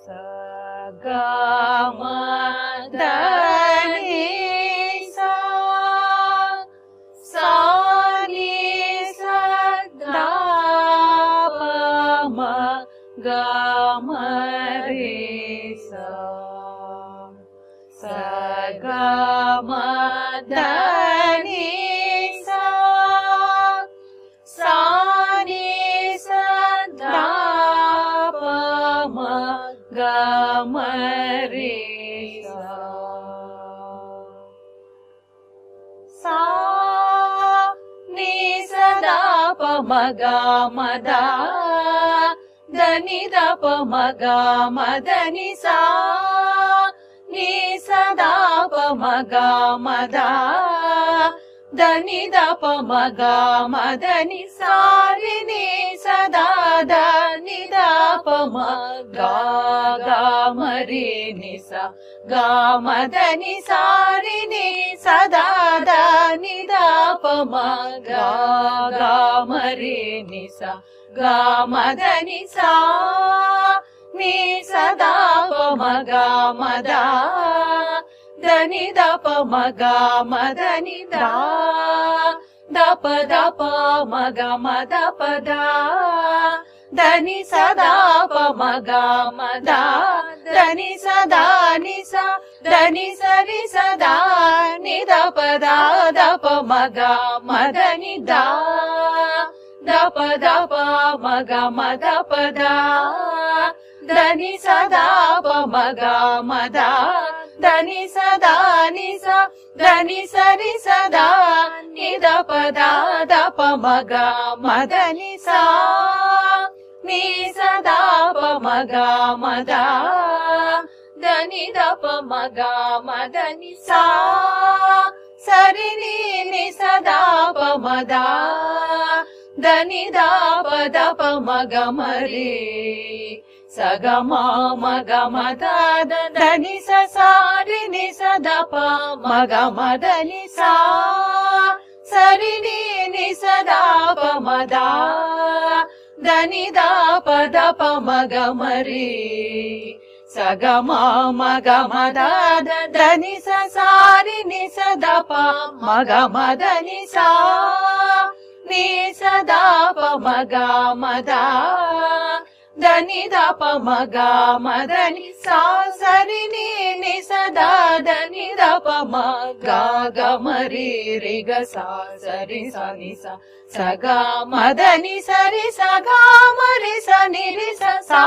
सा गा मा दा नि सा सा नि सा दा पा मा गा मा रे सा सा गा मा दा नि सा सा नि सा दा पा मा गा मा रे सा सा नि सा दा पा मा गा मा दा दा नि दा पा मा गा मा दा नि सा नि सा दा पा मा गा मा दा दा नि दा पा मा गा मा दा नि सा रे नि सा दा दा नि दा पा मा गा गा मा रे नि सा गा मा दा नि सा रे नि सा दा दा नि दा पा मा गा गा मा रे नि सा गा मा दा नि सा नि सा दा पा मा गा मा दा दा नि दा पा मा गा मा दा नि दा दा पा मा गा मा दा पा दा दा नि सा दा पा मा गा मा दा दा नि सा दा नि सा दा नि सा ri सा दा नि दा पा मा गा मा दा नि दा पा मा गा मा दा पा दा नि सा दा पा मा गा मा दा दा नि सा दा नि सा दा नि सा ri सा दा नि दा पा मा गा मा दा नि सा दा पा मा गा मा दा दा नि दा पा मा गा मा दा नि सा सा ri नि सा दा पा मा दा दा नि दा पा मा गा मा रे सा गा मा गा मा दा दा नि सा सा ri नि सा दा पा मा गा मा दा नि सा सा ri नि सा दा पा मा दा दा नि दा पा मा गा मा रे सा गा मा गा मा दा दा नि सा सा ri नि सा दा पा मा गा मा दा नि सा दा पा मा गा मा दा दा नि दा पा मा गा मा दा नि सा सा ri नि सा दा दा नि दा पा मा गा गा मा रे गा सा सा ri सा नि सा सा गा मा दा नि सा ri सा गा मा रे सा नि रे सा सा